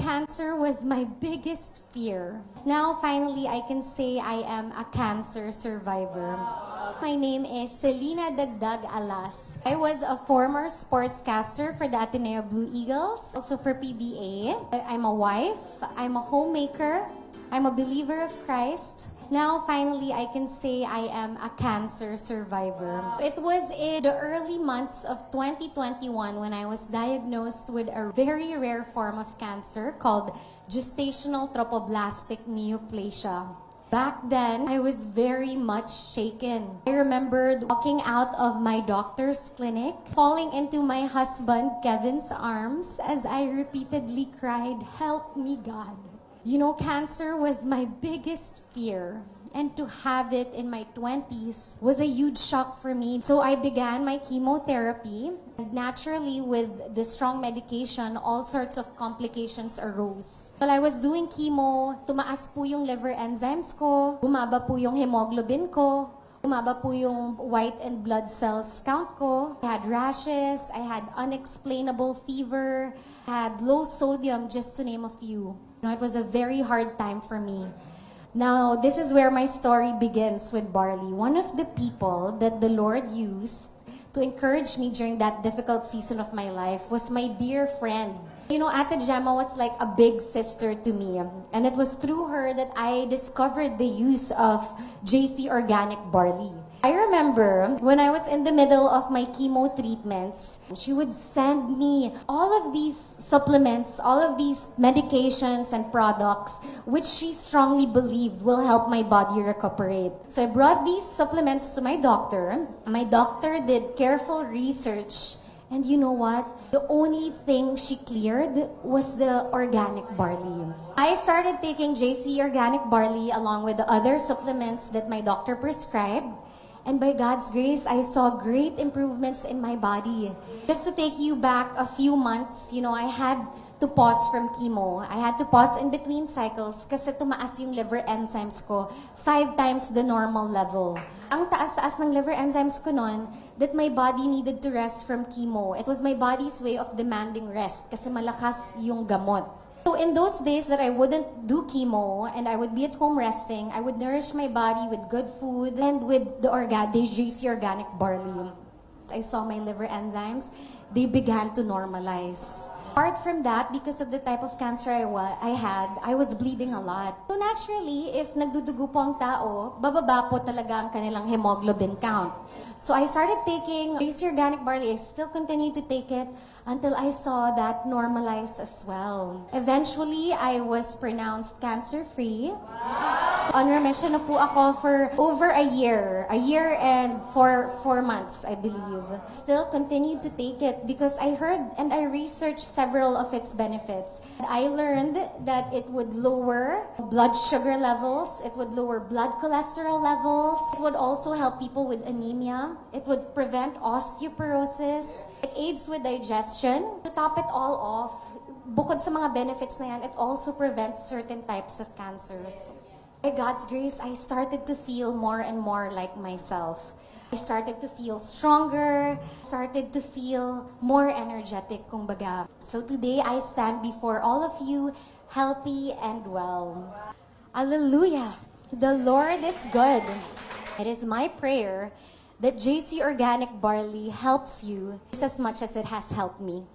Cancer was my biggest fear. Now, finally, I can say I am a cancer survivor. My name is Selena Dagdag Alas. I was a former sportscaster for the Ateneo Blue Eagles, also for PBA. I'm a wife, I'm a homemaker, I'm a believer of Christ. Now, finally, I can say I am a cancer survivor. It was in the early months of 2021 when I was diagnosed with a very rare form of cancer called gestational trophoblastic neoplasia. Back then, I was very much shaken. I remembered walking out of my doctor's clinic, falling into my husband Kevin's arms as I repeatedly cried, "Help me, God." You know, cancer was my biggest fear. And to have it in my 20s was a huge shock for me. So I began my chemotherapy. And naturally, with the strong medication, all sorts of complications arose. While I was doing chemo, tumaas po yung liver enzymes ko, bumaba po yung hemoglobin ko, bumaba po yung white and blood cells count ko. I had rashes, I had unexplainable fever, had low sodium, just to name a few. It was a very hard time for me. Now, this is where my story begins with Barley. One of the people that the Lord used to encourage me during that difficult season of my life was my dear friend. You know, Ate Gemma was like a big sister to me. And it was through her that I discovered the use of JC Organic Barley. I remember when I was in the middle of my chemo treatments, she would send me all of these supplements, all of these medications and products, which she strongly believed will help my body recuperate. So I brought these supplements to my doctor. My doctor did careful research. And you know what? The only thing she cleared was the organic barley. I started taking JC Organic Barley along with the other supplements that my doctor prescribed. And by God's grace, I saw great improvements in my body. Just to take you back a few months, you know, I had to pause from chemo. I had to pause in between cycles kasi tumaas yung liver enzymes ko 5 times the normal level. Ang taas-taas ng liver enzymes ko noon that my body needed to rest from chemo. It was my body's way of demanding rest kasi malakas yung gamot. So in those days that I wouldn't do chemo and I would be at home resting, I would nourish my body with good food and with the JC Organic Barley. I saw my liver enzymes, they began to normalize. Apart from that, because of the type of cancer I had, I was bleeding a lot. So naturally, if nagdudugo po ang tao, bababa po talaga ang kanilang hemoglobin count. So I started taking JC Organic Barley. I still continued to take it until I saw that normalize as well. Eventually, I was pronounced cancer-free. On remission na po ako for over a year and 4 months, I believe. Still continued to take it because I heard and I researched several of its benefits. I learned that it would lower blood sugar levels, it would lower blood cholesterol levels, it would also help people with anemia, it would prevent osteoporosis, it aids with digestion. To top it all off, bukod sa mga benefits na yan, it also prevents certain types of cancers. By God's grace, I started to feel more and more like myself. I started to feel stronger, started to feel more energetic, kumbaga. So today, I stand before all of you healthy and well. Hallelujah! The Lord is good. It is my prayer that JC Organic Barley helps you just as much as it has helped me.